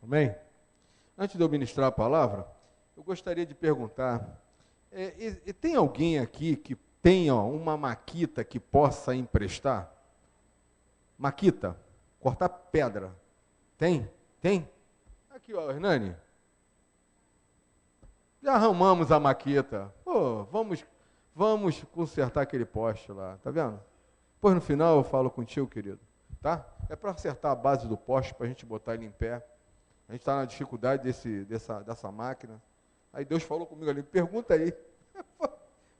Amém? Antes de eu ministrar a palavra, eu gostaria de perguntar, tem alguém aqui que tenha uma maquita que possa emprestar? Maquita? Cortar pedra. Tem? Tem? Aqui, ó, Hernani. Já arrumamos a maquita. Pô, vamos consertar aquele poste lá, tá vendo? Depois no final eu falo contigo, querido, tá? É para acertar a base do poste, para a gente botar ele em pé. A gente está na dificuldade dessa máquina. Aí Deus falou comigo ali, pergunta aí.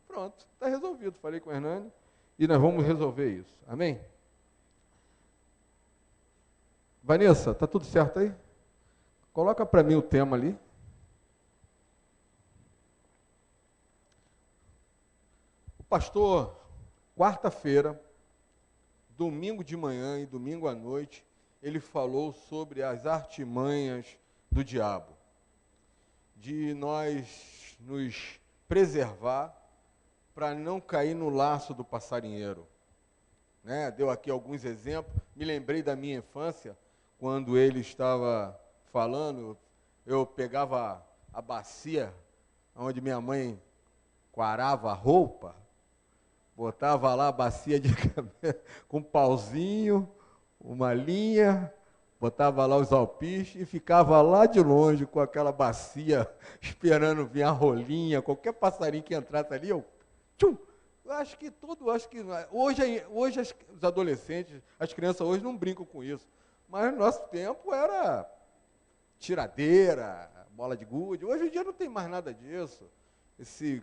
Pronto, está resolvido. Falei com o Hernani e nós vamos resolver isso. Amém? Vanessa, tá tudo certo aí? Coloca para mim o tema ali. O pastor, quarta-feira, domingo de manhã e domingo à noite, ele falou sobre as artimanhas do diabo, de nós nos preservar para não cair no laço do passarinheiro. Né? Deu aqui alguns exemplos, me lembrei da minha infância, quando ele estava falando, eu pegava a bacia, onde minha mãe quarava a roupa, botava lá a bacia de com um pauzinho, uma linha, botava lá os alpiches e ficava lá de longe com aquela bacia, esperando vir a rolinha, qualquer passarinho que entrasse ali, eu tchum! Acho que hoje os adolescentes, as crianças hoje não brincam com isso, mas no nosso tempo era tiradeira, bola de gude. Hoje em dia não tem mais nada disso. Esse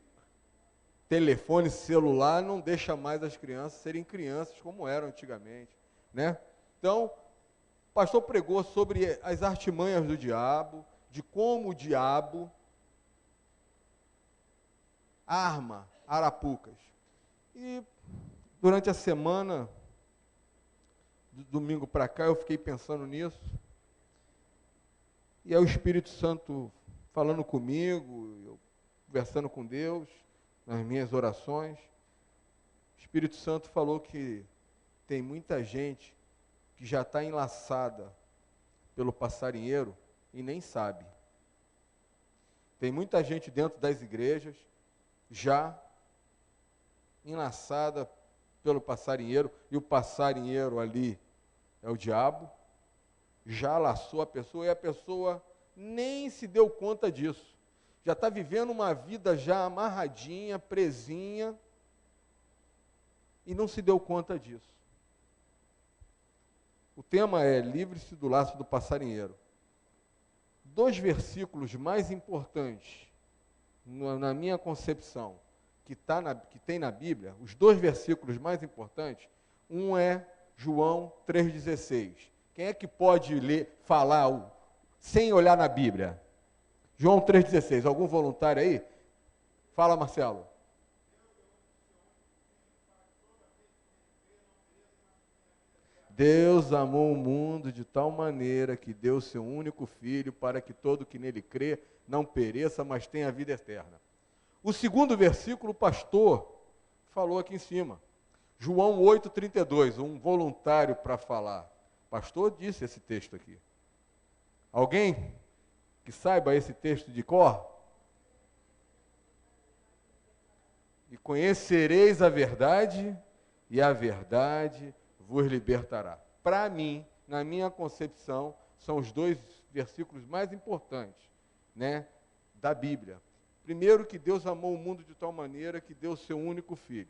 telefone celular não deixa mais as crianças serem crianças como eram antigamente, né? Então, o pastor pregou sobre as artimanhas do diabo, de como o diabo arma arapucas. E durante a semana, do domingo para cá, eu fiquei pensando nisso. E é o Espírito Santo falando comigo, eu conversando com Deus, nas minhas orações. O Espírito Santo falou que tem muita gente que já está enlaçada pelo passarinheiro e nem sabe. Tem muita gente dentro das igrejas já enlaçada pelo passarinheiro, e o passarinheiro ali é o diabo, já laçou a pessoa e a pessoa nem se deu conta disso. Já está vivendo uma vida já amarradinha, presinha, e não se deu conta disso. O tema é livre-se do laço do passarinheiro. 2 versículos mais importantes, na minha concepção, que tem na Bíblia, os 2 versículos mais importantes, um é João 3,16. Quem é que pode falar sem olhar na Bíblia? João 3,16. Algum voluntário aí? Fala, Marcelo. Deus amou o mundo de tal maneira que deu seu único filho para que todo que nele crê não pereça, mas tenha vida eterna. O 2º versículo, o pastor falou aqui em cima. João 8,32, um voluntário para falar. O pastor disse esse texto aqui. Alguém que saiba esse texto de cor? E conhecereis a verdade, e a verdade vos libertará. Para mim, na minha concepção, são os 2 versículos mais importantes, né, da Bíblia. Primeiro, que Deus amou o mundo de tal maneira que deu o seu único filho.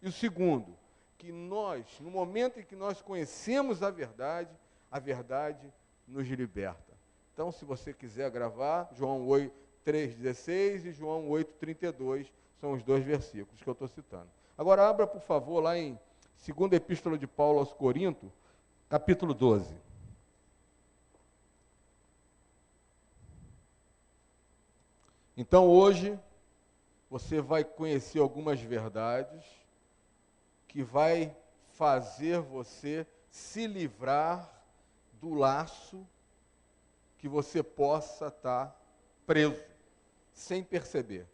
E o segundo, que nós, no momento em que nós conhecemos a verdade nos liberta. Então, se você quiser gravar, João 3,16 e João 8,32 são os 2 versículos que eu estou citando. Agora, abra, por favor, lá em 2ª Epístola de Paulo aos Coríntios, capítulo 12. Então, hoje, você vai conhecer algumas verdades que vai fazer você se livrar do laço que você possa estar preso, sem perceber.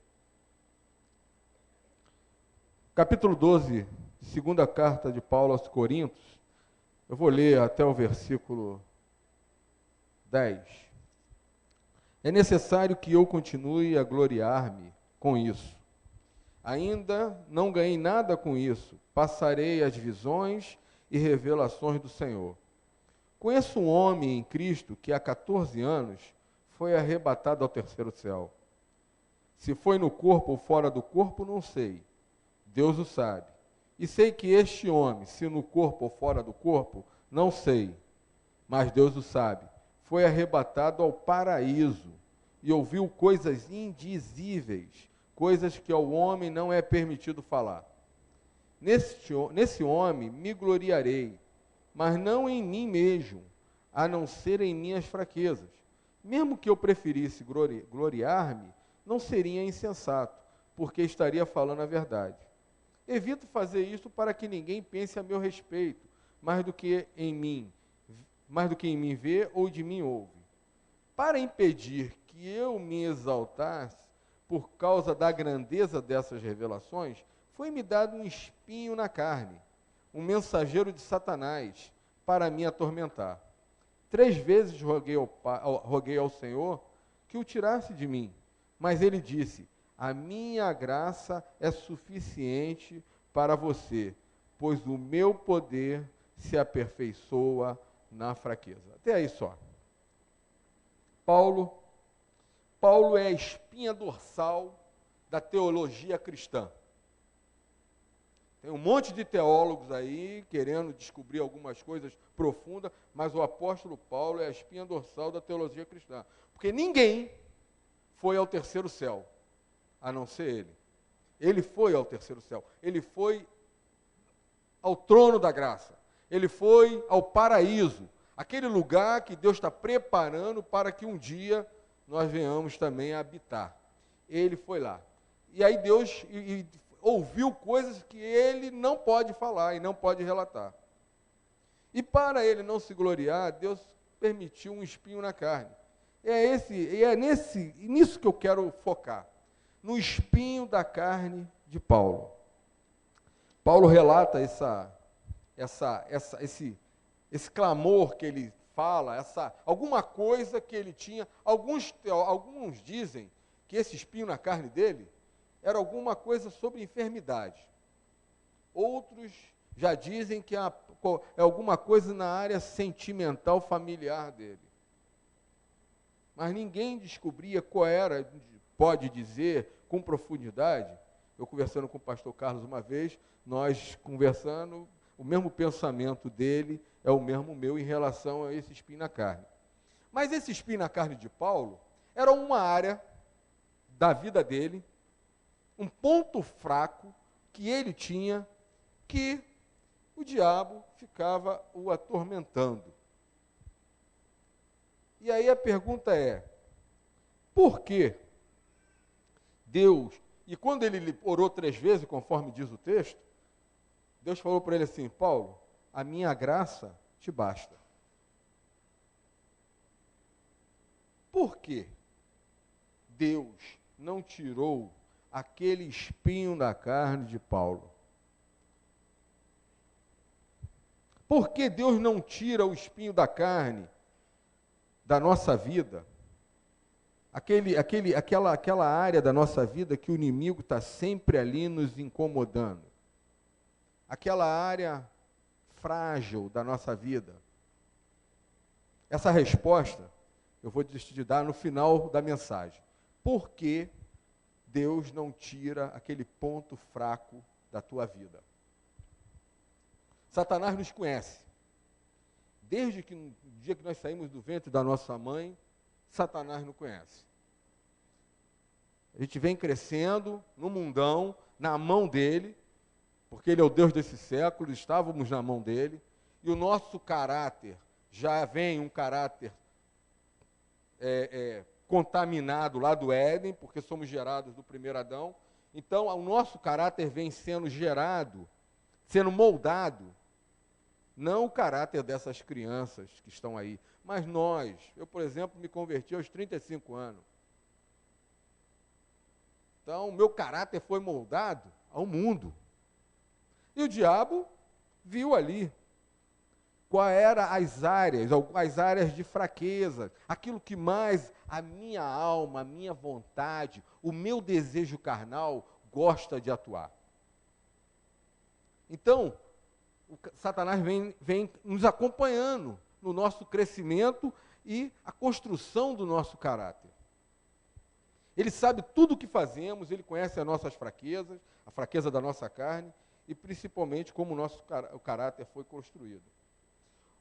Capítulo 12, 2ª carta de Paulo aos Coríntios, eu vou ler até o versículo 10. É necessário que eu continue a gloriar-me com isso. Ainda não ganhei nada com isso. Passarei as visões e revelações do Senhor. Conheço um homem em Cristo que há 14 anos foi arrebatado ao terceiro céu. Se foi no corpo ou fora do corpo, não sei. Deus o sabe. E sei que este homem, se no corpo ou fora do corpo, não sei. Mas Deus o sabe. Foi arrebatado ao paraíso e ouviu coisas indizíveis, coisas que ao homem não é permitido falar. Nesse homem me gloriarei, mas não em mim mesmo, a não ser em minhas fraquezas. Mesmo que eu preferisse gloriar-me, não seria insensato, porque estaria falando a verdade. Evito fazer isso para que ninguém pense a meu respeito, mais do que em mim vê ou de mim ouve. Para impedir que eu me exaltasse por causa da grandeza dessas revelações, foi-me dado um espinho na carne, um mensageiro de Satanás, para me atormentar. 3 vezes roguei ao Senhor que o tirasse de mim, mas ele disse: a minha graça é suficiente para você, pois o meu poder se aperfeiçoa na fraqueza. Até aí só. Paulo é a espinha dorsal da teologia cristã. Tem um monte de teólogos aí querendo descobrir algumas coisas profundas, mas o apóstolo Paulo é a espinha dorsal da teologia cristã. Porque ninguém foi ao terceiro céu, a não ser ele. Ele foi ao terceiro céu. Ele foi ao trono da graça. Ele foi ao paraíso. Aquele lugar que Deus está preparando para que um dia nós venhamos também a habitar. Ele foi lá. E aí Deus ouviu coisas que ele não pode falar e não pode relatar. E para ele não se gloriar, Deus permitiu um espinho na carne. É nisso que eu quero focar. No espinho da carne de Paulo. Paulo relata esse clamor que ele fala, alguma coisa que ele tinha. Alguns dizem que esse espinho na carne dele era alguma coisa sobre enfermidade. Outros já dizem que é alguma coisa na área sentimental familiar dele. Mas ninguém descobria qual era, pode dizer com profundidade. Eu conversando com o pastor Carlos uma vez, nós conversando, o mesmo pensamento dele é o mesmo meu em relação a esse espinho na carne. Mas esse espinho na carne de Paulo era uma área da vida dele, um ponto fraco que ele tinha, que o diabo ficava o atormentando. E aí a pergunta é, por que Deus, e quando ele orou 3 vezes, conforme diz o texto, Deus falou para ele assim: Paulo, a minha graça te basta. Por que Deus não tirou aquele espinho da carne de Paulo? Por que Deus não tira o espinho da carne da nossa vida? Aquela área da nossa vida que o inimigo está sempre ali nos incomodando. Aquela área frágil da nossa vida. Essa resposta eu vou te dar no final da mensagem. Por que Deus não tira aquele ponto fraco da tua vida? Satanás nos conhece. Desde que no dia que nós saímos do ventre da nossa mãe, Satanás nos conhece. A gente vem crescendo no mundão, na mão dele, porque ele é o Deus desse século, estávamos na mão dele, e o nosso caráter já vem um caráter contaminado lá do Éden, porque somos gerados do primeiro Adão. Então, o nosso caráter vem sendo gerado, sendo moldado, não o caráter dessas crianças que estão aí, mas nós. Eu, por exemplo, me converti aos 35 anos. Então, o meu caráter foi moldado ao mundo. E o diabo viu ali. quais eram as áreas de fraqueza, aquilo que mais a minha alma, a minha vontade, o meu desejo carnal gosta de atuar. Então, Satanás vem nos acompanhando no nosso crescimento e a construção do nosso caráter. Ele sabe tudo o que fazemos, ele conhece as nossas fraquezas, a fraqueza da nossa carne e principalmente como o caráter foi construído.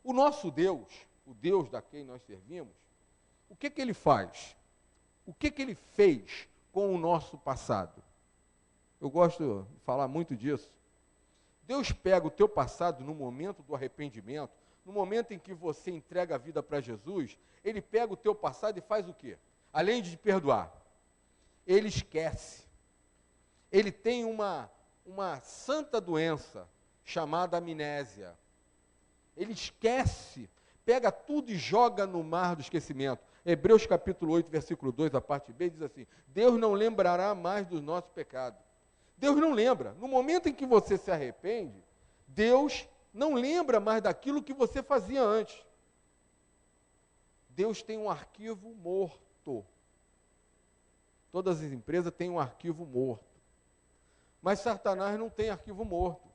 O nosso Deus, o Deus da quem nós servimos, o que ele faz? O que ele fez com o nosso passado? Eu gosto de falar muito disso. Deus pega o teu passado no momento do arrependimento, no momento em que você entrega a vida para Jesus, ele pega o teu passado e faz o quê? Além de te perdoar, ele esquece. Ele tem uma santa doença chamada amnésia. Ele esquece, pega tudo e joga no mar do esquecimento. Hebreus capítulo 8, versículo 2, a parte B, diz assim: Deus não lembrará mais dos nossos pecados. Deus não lembra. No momento em que você se arrepende, Deus não lembra mais daquilo que você fazia antes. Deus tem um arquivo morto. Todas as empresas têm um arquivo morto. Mas Satanás não tem arquivo morto.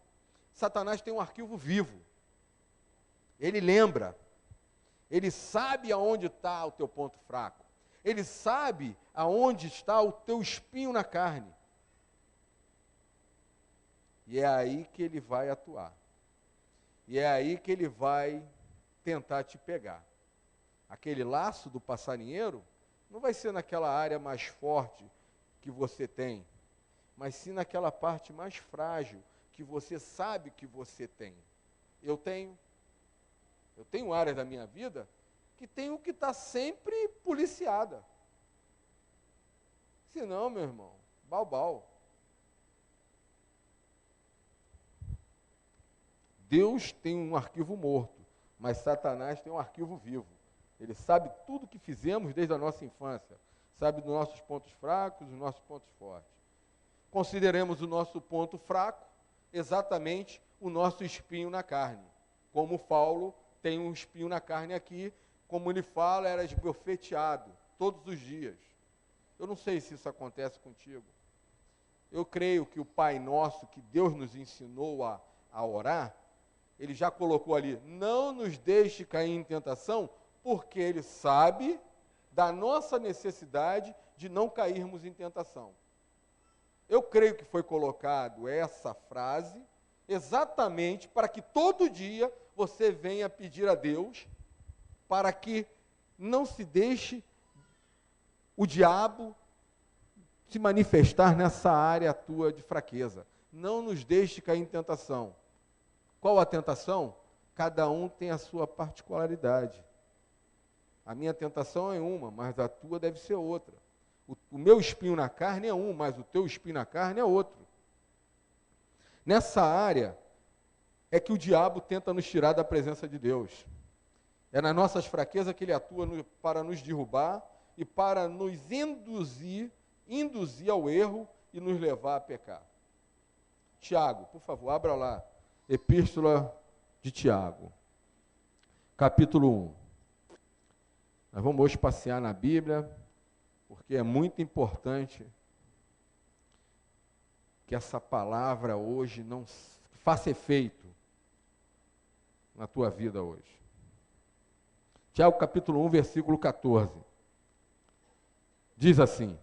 Satanás tem um arquivo vivo. Ele lembra. Ele sabe aonde está o teu ponto fraco. Ele sabe aonde está o teu espinho na carne. E é aí que ele vai atuar. E é aí que ele vai tentar te pegar. Aquele laço do passarinheiro não vai ser naquela área mais forte que você tem, mas sim naquela parte mais frágil que você sabe que você tem. Eu tenho áreas da minha vida que tenho que estar sempre policiada. Senão, meu irmão, balbal. Deus tem um arquivo morto, mas Satanás tem um arquivo vivo. Ele sabe tudo o que fizemos desde a nossa infância. Sabe dos nossos pontos fracos, dos nossos pontos fortes. Consideremos o nosso ponto fraco exatamente o nosso espinho na carne. Como Paulo tem um espinho na carne aqui, como ele fala, era esbofeteado todos os dias. Eu não sei se isso acontece contigo. Eu creio que o Pai Nosso, que Deus nos ensinou a orar, ele já colocou ali: não nos deixe cair em tentação, porque ele sabe da nossa necessidade de não cairmos em tentação. Eu creio que foi colocado essa frase exatamente para que todo dia você venha pedir a Deus para que não se deixe o diabo se manifestar nessa área tua de fraqueza. Não nos deixe cair em tentação. Qual a tentação? Cada um tem a sua particularidade. A minha tentação é uma, mas a tua deve ser outra. O meu espinho na carne é um, mas o teu espinho na carne é outro. Nessa área é que o diabo tenta nos tirar da presença de Deus. É nas nossas fraquezas que ele atua para nos derrubar e para nos induzir ao erro e nos levar a pecar. Tiago, por favor, abra lá. Epístola de Tiago, capítulo 1. Nós vamos hoje passear na Bíblia, porque é muito importante que essa palavra hoje não faça efeito na tua vida hoje. Tiago, capítulo 1, versículo 14. Diz assim: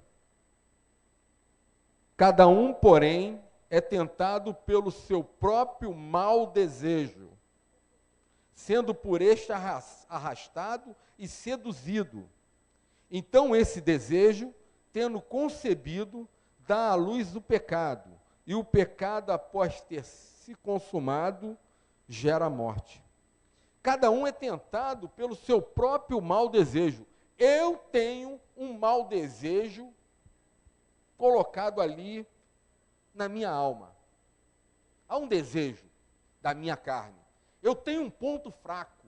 cada um, porém, é tentado pelo seu próprio mau desejo, sendo por este arrastado e seduzido. Então esse desejo, tendo concebido, dá à luz o pecado, e o pecado, após ter se consumado, gera morte. Cada um é tentado pelo seu próprio mau desejo. Eu tenho um mau desejo colocado ali na minha alma. Há um desejo da minha carne. Eu tenho um ponto fraco.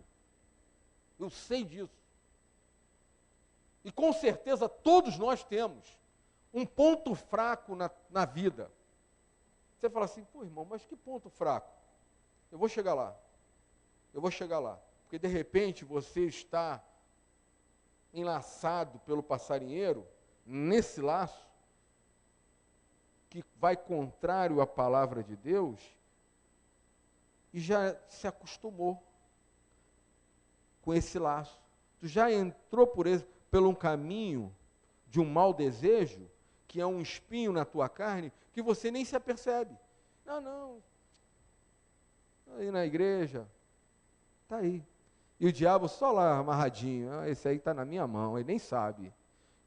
Eu sei disso. E com certeza todos nós temos um ponto fraco na vida. Você fala assim: pô, irmão, mas que ponto fraco? Eu vou chegar lá. Eu vou chegar lá. Porque de repente você está enlaçado pelo passarinheiro, nesse laço, que vai contrário à palavra de Deus, e já se acostumou com esse laço. Tu já entrou pelo um caminho de um mau desejo, que é um espinho na tua carne, que você nem se apercebe. Não, está aí na igreja, está aí. E o diabo só lá amarradinho, esse aí está na minha mão, ele nem sabe.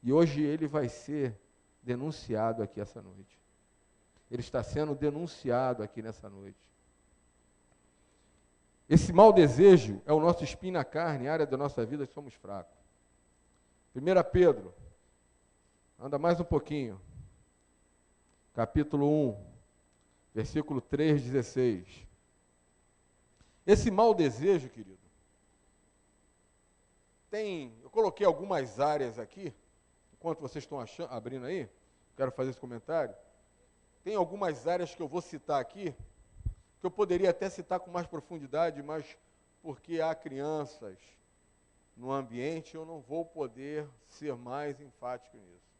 E hoje ele vai ser denunciado aqui essa noite. Ele está sendo denunciado aqui nessa noite. Esse mau desejo é o nosso espinho na carne, área da nossa vida que somos fracos. 1 Pedro, anda mais um pouquinho. Capítulo 1, versículo 3, 16. Esse mau desejo, querido, eu coloquei algumas áreas aqui, enquanto vocês estão abrindo aí, quero fazer esse comentário. Tem algumas áreas que eu vou citar aqui, que eu poderia até citar com mais profundidade, mas porque há crianças no ambiente, eu não vou poder ser mais enfático nisso.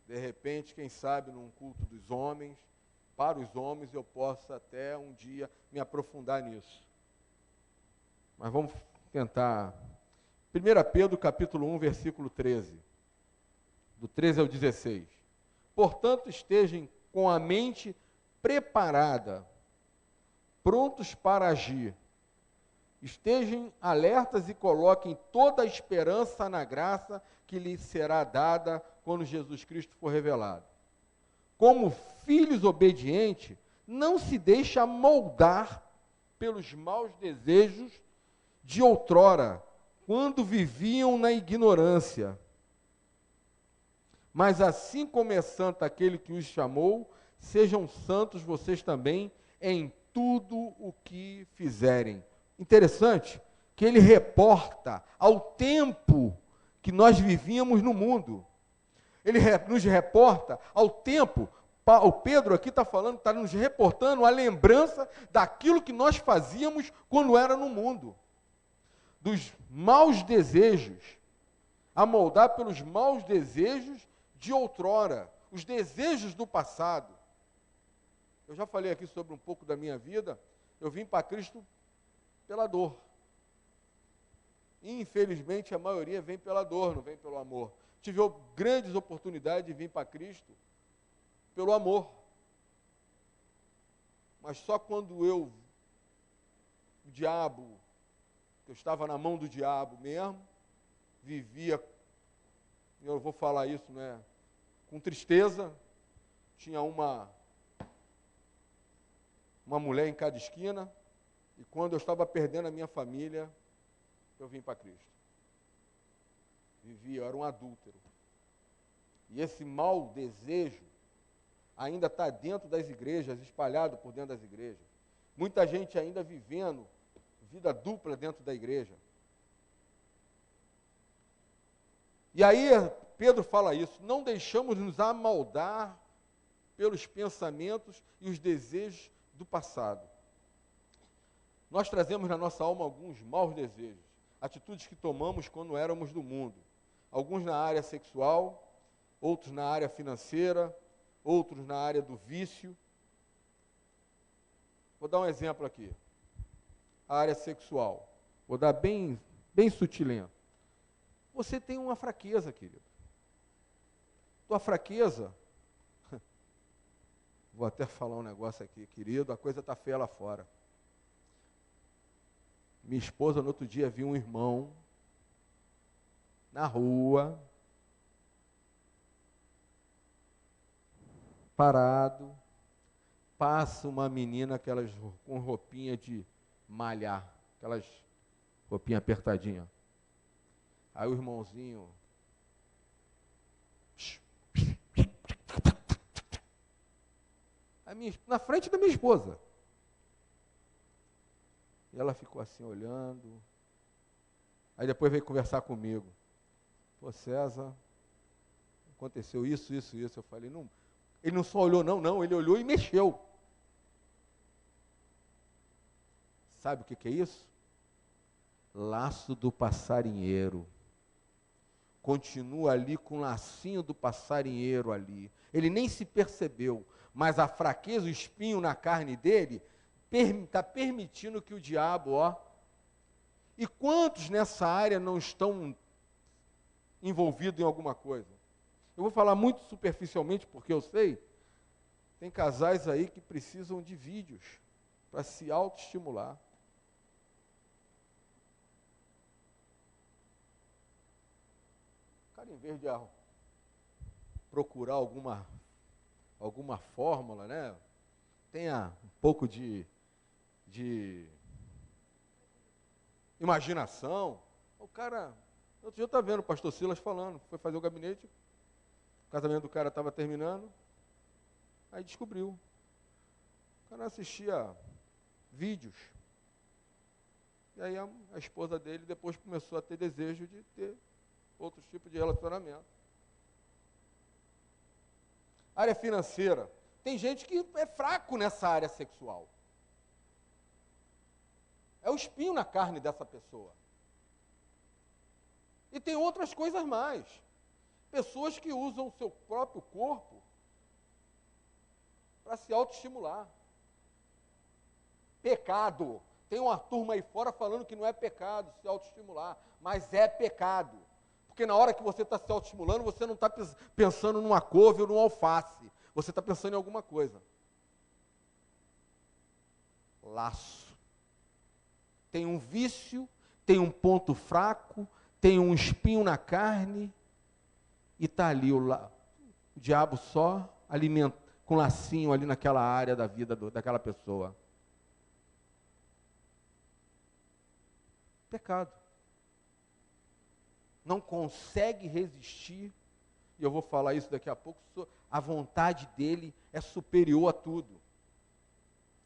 De repente, quem sabe, num culto dos homens, para os homens, eu possa até um dia me aprofundar nisso. Mas vamos tentar. 1 Pedro, capítulo 1, versículo 13. Do 13 ao 16. Portanto, estejam com a mente preparada, prontos para agir. Estejam alertas e coloquem toda a esperança na graça que lhes será dada quando Jesus Cristo for revelado. Como filhos obedientes, não se deixe moldar pelos maus desejos de outrora, quando viviam na ignorância. Mas assim como é santo aquele que os chamou, sejam santos vocês também em tudo o que fizerem. Interessante que ele reporta ao tempo que nós vivíamos no mundo. Ele nos reporta ao tempo. O Pedro aqui está falando, está nos reportando a lembrança daquilo que nós fazíamos quando era no mundo. Dos maus desejos, a moldar pelos maus desejos de outrora, os desejos do passado. Eu já falei aqui sobre um pouco da minha vida, eu vim para Cristo pela dor. E, infelizmente, a maioria vem pela dor, não vem pelo amor. Tive grandes oportunidades de vir para Cristo pelo amor. Mas só quando o diabo, eu estava na mão do diabo mesmo, vivia, eu vou falar isso, né, com tristeza, tinha uma mulher em cada esquina, e quando eu estava perdendo a minha família, eu vim para Cristo. Vivia, eu era um adúltero. E esse mau desejo ainda está dentro das igrejas, espalhado por dentro das igrejas. Muita gente ainda vivendo vida dupla dentro da igreja. E aí Pedro fala isso, não deixamos nos amoldar pelos pensamentos e os desejos do passado. Nós trazemos na nossa alma alguns maus desejos, atitudes que tomamos quando éramos do mundo. Alguns na área sexual, outros na área financeira, outros na área do vício. Vou dar um exemplo aqui. A área sexual. Vou dar bem sutilento. Você tem uma fraqueza, querido. Tua fraqueza, vou até falar um negócio aqui, querido, a coisa está feia lá fora. Minha esposa, no outro dia, viu um irmão na rua, parado, passa uma menina, aquelas com roupinha de malhar, aquelas roupinha apertadinha. Aí o irmãozinho na frente da minha esposa. E ela ficou assim olhando. Aí depois veio conversar comigo. Pô, César, aconteceu isso. Eu falei, não. Ele não só olhou, não, ele olhou e mexeu. Sabe o que é isso? Laço do passarinheiro. Continua ali com o lacinho do passarinheiro ali. Ele nem se percebeu, mas a fraqueza, o espinho na carne dele, está permitindo que o diabo, E quantos nessa área não estão envolvidos em alguma coisa? Eu vou falar muito superficialmente, porque eu sei, tem casais aí que precisam de vídeos para se autoestimular. Cara, em vez de procurar alguma fórmula, né? Tenha um pouco de imaginação. O cara, outro dia eu estava vendo o pastor Silas falando, foi fazer o gabinete, o casamento do cara estava terminando, aí descobriu. O cara assistia vídeos. E aí a esposa dele depois começou a ter desejo de ter outros tipos de relacionamento. Área financeira. Tem gente que é fraco nessa área sexual. É o espinho na carne dessa pessoa. E tem outras coisas mais. Pessoas que usam o seu próprio corpo para se autoestimular. Pecado. Tem uma turma aí fora falando que não é pecado se autoestimular, mas é pecado. Porque na hora que você está se autoestimulando, você não está pensando numa couve ou num alface. Você está pensando em alguma coisa. Laço. Tem um vício, tem um ponto fraco, tem um espinho na carne, e está ali o diabo só alimenta, com lacinho ali naquela área da vida daquela pessoa. Pecado. Não consegue resistir, e eu vou falar isso daqui a pouco, a vontade dele é superior a tudo.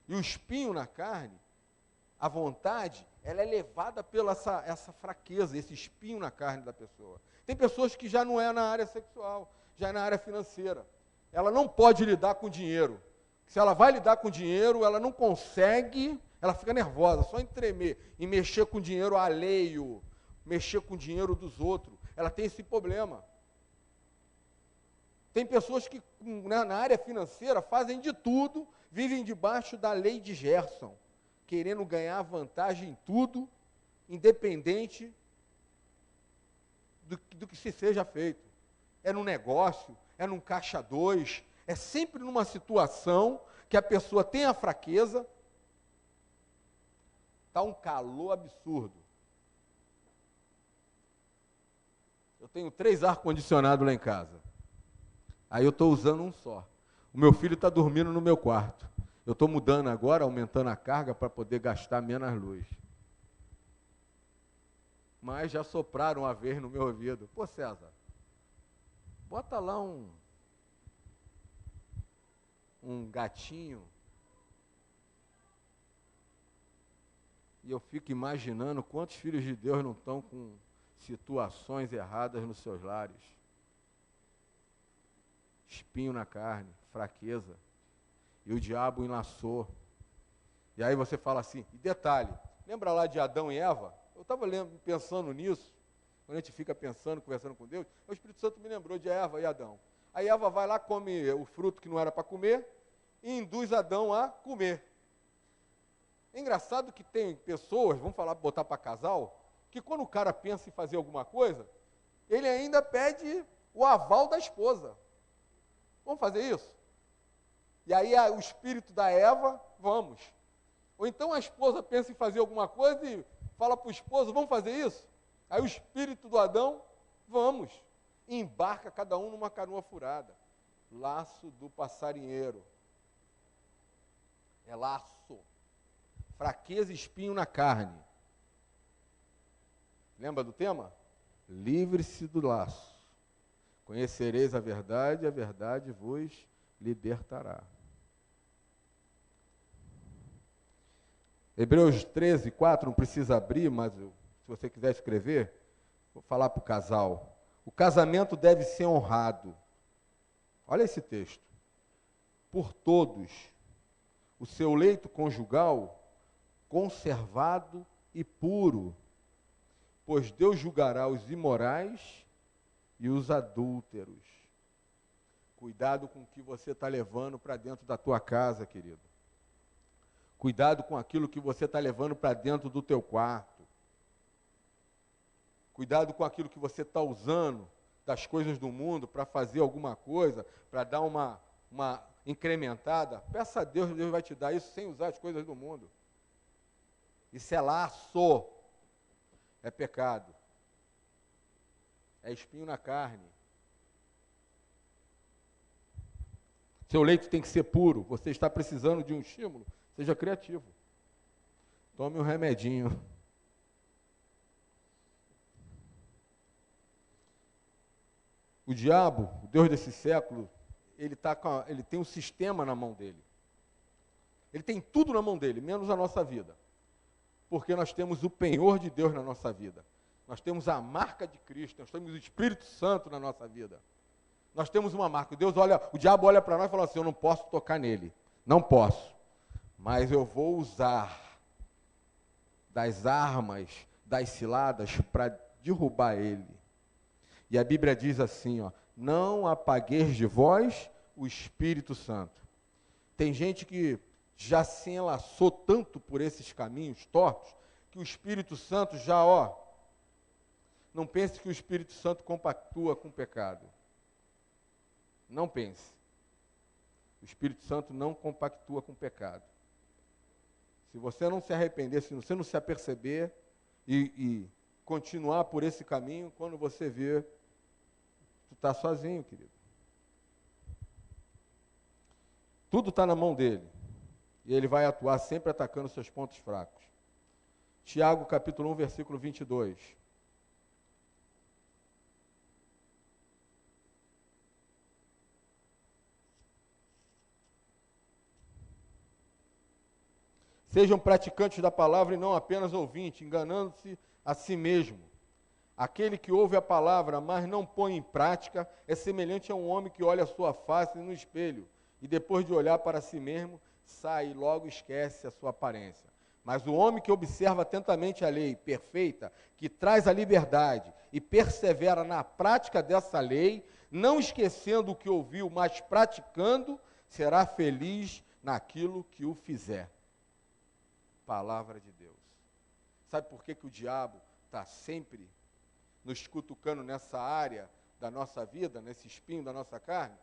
E o espinho na carne, a vontade, ela é levada pela essa fraqueza, esse espinho na carne da pessoa. Tem pessoas que já não é na área sexual, já é na área financeira. Ela não pode lidar com dinheiro. Se ela vai lidar com dinheiro, ela não consegue, ela fica nervosa, só em tremer, em mexer com dinheiro alheio, mexer com o dinheiro dos outros. Ela tem esse problema. Tem pessoas que na área financeira fazem de tudo, vivem debaixo da lei de Gerson, querendo ganhar vantagem em tudo, independente do que se seja feito. É no negócio, é num caixa 2, é sempre numa situação que a pessoa tem a fraqueza, está um calor absurdo. Eu tenho 3 ar-condicionados lá em casa. Aí eu estou usando um só. O meu filho está dormindo no meu quarto. Eu estou mudando agora, aumentando a carga para poder gastar menos luz. Mas já sopraram uma vez no meu ouvido. Pô, César, bota lá um gatinho. E eu fico imaginando quantos filhos de Deus não estão com situações erradas nos seus lares. Espinho na carne, fraqueza. E o diabo enlaçou. E aí você fala assim, e detalhe, lembra lá de Adão e Eva? Eu estava pensando nisso, quando a gente fica pensando, conversando com Deus, o Espírito Santo me lembrou de Eva e Adão. Aí Eva vai lá, come o fruto que não era para comer, e induz Adão a comer. É engraçado que tem pessoas, vamos botar para casal, que quando o cara pensa em fazer alguma coisa, ele ainda pede o aval da esposa. Vamos fazer isso? E aí o espírito da Eva, vamos. Ou então a esposa pensa em fazer alguma coisa e fala para o esposo, vamos fazer isso? Aí o espírito do Adão, vamos. E embarca cada um numa canoa furada. Laço do passarinheiro. É laço. Fraqueza e espinho na carne. Lembra do tema? Livre-se do laço. Conhecereis a verdade vos libertará. Hebreus 13, 4, não precisa abrir, mas se você quiser escrever, vou falar para o casal. O casamento deve ser honrado. Olha esse texto. Por todos. O seu leito conjugal conservado e puro, pois Deus julgará os imorais e os adúlteros. Cuidado com o que você está levando para dentro da tua casa, querido. Cuidado com aquilo que você está levando para dentro do teu quarto. Cuidado com aquilo que você está usando das coisas do mundo para fazer alguma coisa, para dar uma incrementada. Peça a Deus, Deus vai te dar isso sem usar as coisas do mundo. Isso é laço, é pecado, é espinho na carne. Seu leite tem que ser puro. Você está precisando de um estímulo? Seja criativo. Tome um remedinho. O diabo, o Deus desse século, ele tem um sistema na mão dele. Ele tem tudo na mão dele, menos a nossa vida. Porque nós temos o penhor de Deus na nossa vida. Nós temos a marca de Cristo, nós temos o Espírito Santo na nossa vida. Nós temos uma marca. O diabo olha para nós e fala assim: eu não posso tocar nele. Não posso. Mas eu vou usar das armas, das ciladas, para derrubar ele. E a Bíblia diz assim, ó: não apagueis de vós o Espírito Santo. Tem gente que já se enlaçou tanto por esses caminhos tortos, que o Espírito Santo já, não pense que o Espírito Santo compactua com o pecado. Não pense. O Espírito Santo não compactua com o pecado. Se você não se arrepender, se você não se aperceber e continuar por esse caminho, quando você vê, tu está sozinho, querido. Tudo está na mão dele. E ele vai atuar sempre atacando seus pontos fracos. Tiago, capítulo 1, versículo 22. Sejam praticantes da palavra e não apenas ouvintes, enganando-se a si mesmo. Aquele que ouve a palavra, mas não põe em prática, é semelhante a um homem que olha a sua face no espelho e depois de olhar para si mesmo, sai e logo esquece a sua aparência. Mas o homem que observa atentamente a lei perfeita, que traz a liberdade e persevera na prática dessa lei, não esquecendo o que ouviu, mas praticando, será feliz naquilo que o fizer. Palavra de Deus. Sabe por que o diabo está sempre nos cutucando nessa área da nossa vida, nesse espinho da nossa carne?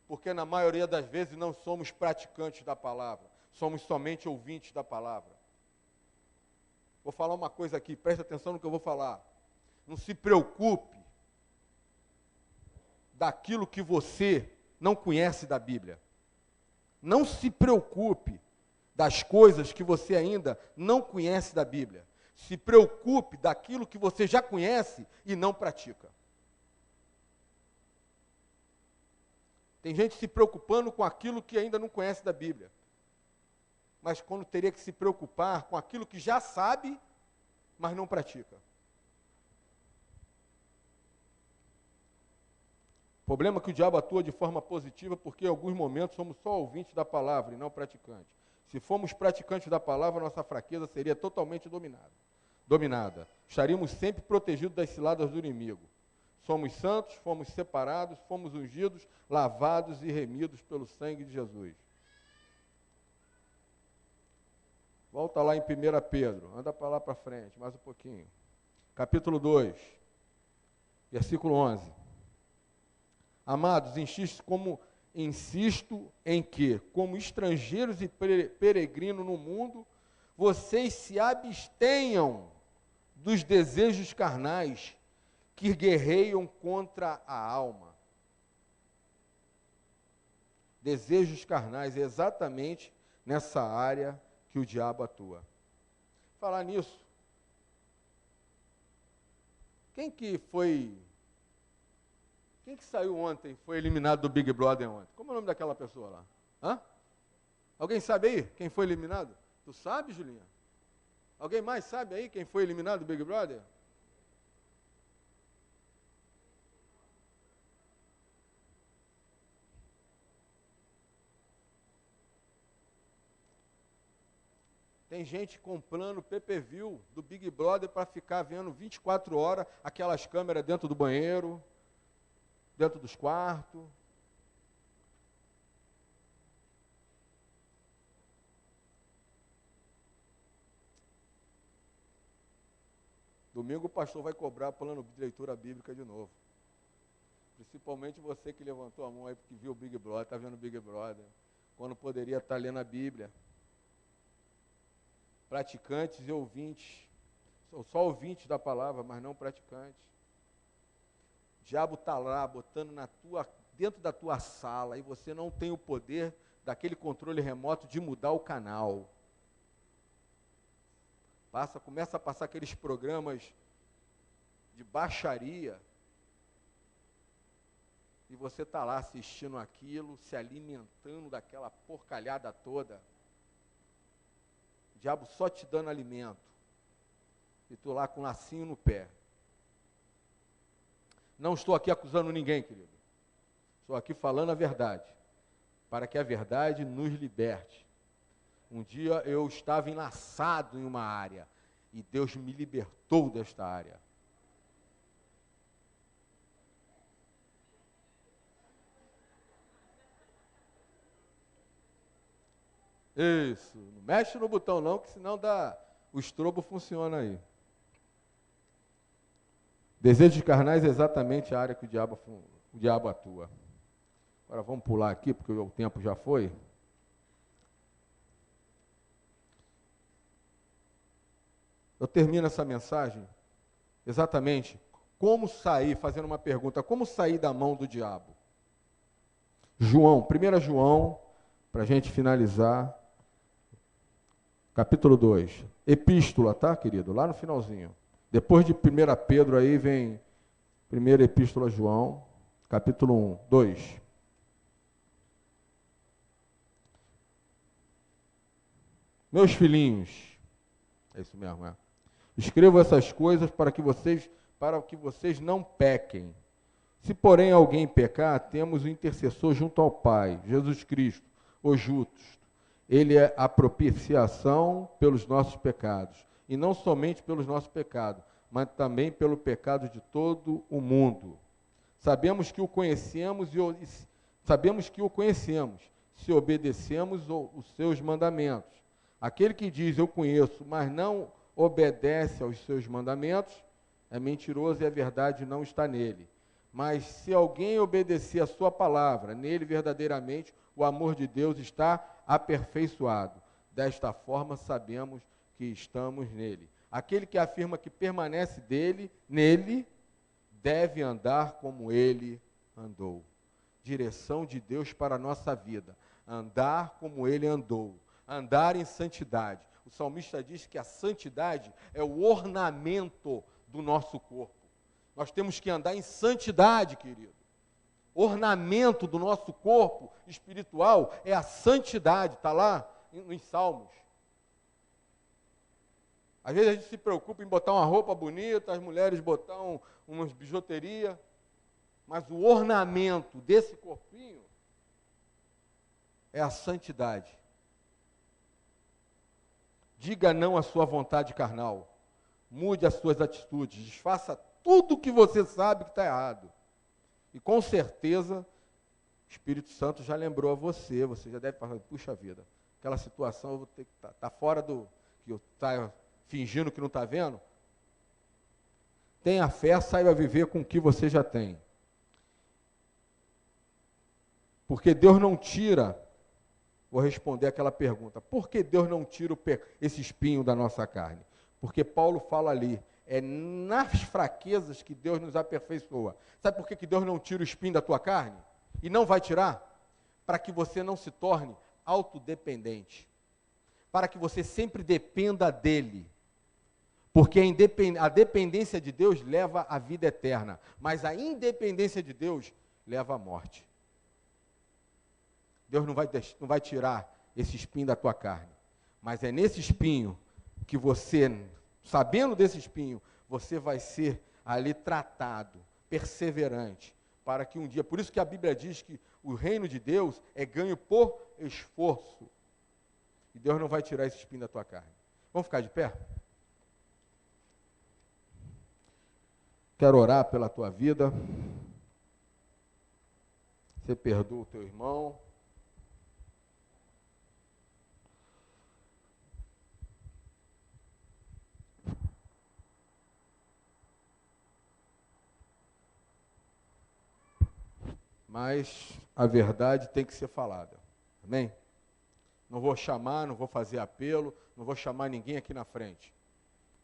Porque na maioria das vezes não somos praticantes da palavra, somos somente ouvintes da palavra. Vou falar uma coisa aqui, preste atenção no que eu vou falar. Não se preocupe daquilo que você não conhece da Bíblia. Não se preocupe das coisas que você ainda não conhece da Bíblia. Se preocupe daquilo que você já conhece e não pratica. Tem gente se preocupando com aquilo que ainda não conhece da Bíblia. Mas quando teria que se preocupar com aquilo que já sabe, mas não pratica. O problema é que o diabo atua de forma positiva porque em alguns momentos somos só ouvintes da palavra e não praticantes. Se formos praticantes da palavra, nossa fraqueza seria totalmente dominada. Estaríamos sempre protegidos das ciladas do inimigo. Somos santos, fomos separados, fomos ungidos, lavados e remidos pelo sangue de Jesus. Volta lá em 1 Pedro, anda para lá para frente, mais um pouquinho. Capítulo 2, versículo 11. Amados, insisto em que, como estrangeiros e peregrinos no mundo, vocês se abstenham dos desejos carnais que guerreiam contra a alma. Desejos carnais é exatamente nessa área que o diabo atua. Falar nisso, quem que saiu ontem, foi eliminado do Big Brother ontem? Como é o nome daquela pessoa lá? Hã? Alguém sabe aí quem foi eliminado? Tu sabe, Julinha? Alguém mais sabe aí quem foi eliminado do Big Brother? Tem gente comprando pay-per-view do Big Brother para ficar vendo 24 horas aquelas câmeras dentro do banheiro, dentro dos quartos. Domingo o pastor vai cobrar plano de leitura bíblica de novo. Principalmente você que levantou a mão aí, que viu o Big Brother, está vendo o Big Brother, quando poderia estar lendo a Bíblia. Praticantes e ouvintes, só ouvintes da palavra, mas não praticantes. O diabo está lá, botando dentro da tua sala, e você não tem o poder daquele controle remoto de mudar o canal. Começa a passar aqueles programas de baixaria, e você está lá assistindo aquilo, se alimentando daquela porcalhada toda. O diabo só te dando alimento, e tu lá com um lacinho no pé. Não estou aqui acusando ninguém, querido. Estou aqui falando a verdade, para que a verdade nos liberte. Um dia eu estava enlaçado em uma área, e Deus me libertou desta área. Isso, não mexe no botão não, que senão o estrobo funciona aí. Desejos carnais é exatamente a área que o diabo atua. Agora vamos pular aqui, porque o tempo já foi. Eu termino essa mensagem exatamente fazendo uma pergunta, como sair da mão do diabo? 1 João, para a gente finalizar, capítulo 2, epístola, tá, querido? Lá no finalzinho. Depois de 1 Pedro, aí vem 1 Epístola a João, capítulo 2. Meus filhinhos, é isso mesmo, é. Escrevo essas coisas para que vocês não pequem. Se, porém, alguém pecar, temos o intercessor junto ao Pai, Jesus Cristo, o justo. Ele é a propiciação pelos nossos pecados, e não somente pelos nossos pecados, mas também pelo pecado de todo o mundo. Sabemos que o conhecemos se obedecemos os seus mandamentos. Aquele que diz eu conheço, mas não obedece aos seus mandamentos, é mentiroso e a verdade não está nele. Mas se alguém obedecer a sua palavra, nele verdadeiramente o amor de Deus está aperfeiçoado. Desta forma sabemos que estamos nele. Aquele que afirma que permanece nele, deve andar como ele andou. Direção de Deus para a nossa vida. Andar como ele andou. Andar em santidade. O salmista diz que a santidade é o ornamento do nosso corpo. Nós temos que andar em santidade, querido. Ornamento do nosso corpo espiritual é a santidade, está lá nos Salmos. Às vezes a gente se preocupa em botar uma roupa bonita, as mulheres botar umas bijuteria, mas o ornamento desse corpinho é a santidade. Diga não à sua vontade carnal, mude as suas atitudes, desfaça tudo que você sabe que está errado. E com certeza, o Espírito Santo já lembrou a você já deve falar, puxa vida, aquela situação eu vou ter que tá fora do que eu tá fingindo que não está vendo. Tenha fé, saiba viver com o que você já tem. Porque Deus não tira, vou responder aquela pergunta, por que Deus não tira esse espinho da nossa carne? Porque Paulo fala ali, é nas fraquezas que Deus nos aperfeiçoa. Sabe por que Deus não tira o espinho da tua carne? E não vai tirar? Para que você não se torne autodependente. Para que você sempre dependa dele. Porque a dependência de Deus leva à vida eterna, mas a independência de Deus leva à morte. Deus não vai tirar esse espinho da tua carne, mas é nesse espinho que você, sabendo desse espinho, você vai ser ali tratado, perseverante, para que um dia, por isso que a Bíblia diz que o reino de Deus é ganho por esforço, e Deus não vai tirar esse espinho da tua carne. Vamos ficar de pé? Quero orar pela tua vida. Você perdoa o teu irmão. Mas a verdade tem que ser falada. Amém? Não vou chamar, não vou fazer apelo, não vou chamar ninguém aqui na frente.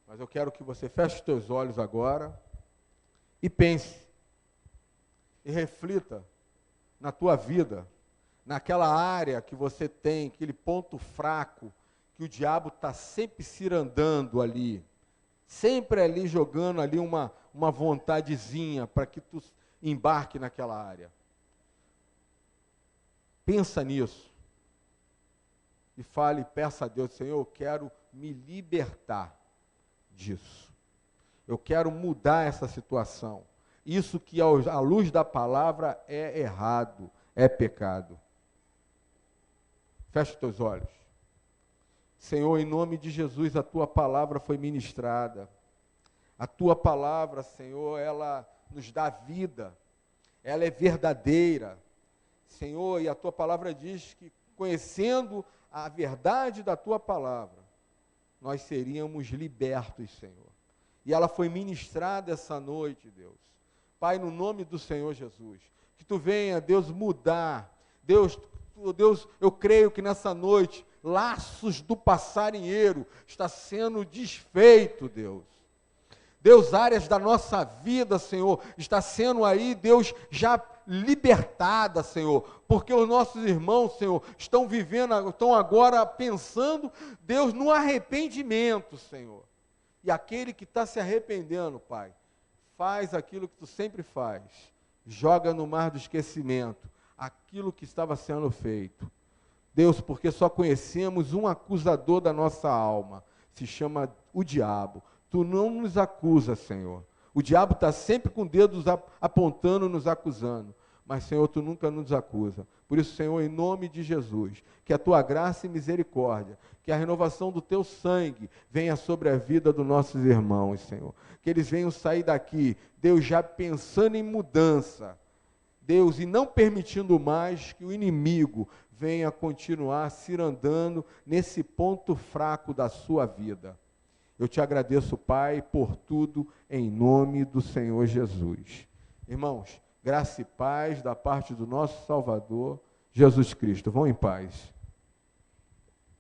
Mas eu quero que você feche os teus olhos agora e pense, e reflita na tua vida, naquela área que você tem, aquele ponto fraco, que o diabo está sempre cirandando ali, sempre ali jogando ali uma vontadezinha para que tu embarque naquela área. Pensa nisso. E fale, peça a Deus, Senhor, eu quero me libertar disso. Eu quero mudar essa situação. Isso que à luz da palavra é errado, é pecado. Fecha os teus olhos. Senhor, em nome de Jesus, a tua palavra foi ministrada. A tua palavra, Senhor, ela nos dá vida. Ela é verdadeira. Senhor, e a tua palavra diz que, conhecendo a verdade da tua palavra, nós seríamos libertos, Senhor. E ela foi ministrada essa noite, Deus. Pai, no nome do Senhor Jesus, que tu venha, Deus, mudar. Deus, eu creio que nessa noite, laços do passarinheiro está sendo desfeito, Deus. Deus, áreas da nossa vida, Senhor, está sendo aí, Deus, já libertada, Senhor, porque os nossos irmãos, Senhor, estão agora pensando, Deus, no arrependimento, Senhor. E aquele que está se arrependendo, Pai, faz aquilo que tu sempre faz, joga no mar do esquecimento aquilo que estava sendo feito. Deus, porque só conhecemos um acusador da nossa alma, se chama o diabo. Tu não nos acusa, Senhor. O diabo está sempre com dedos apontando, nos acusando. Mas, Senhor, tu nunca nos acusa. Por isso, Senhor, em nome de Jesus, que a tua graça e misericórdia, que a renovação do teu sangue venha sobre a vida dos nossos irmãos, Senhor. Que eles venham sair daqui, Deus, já pensando em mudança. Deus, e não permitindo mais que o inimigo venha continuar cirandando nesse ponto fraco da sua vida. Eu te agradeço, Pai, por tudo, em nome do Senhor Jesus. Irmãos, graça e paz da parte do nosso Salvador, Jesus Cristo. Vão em paz.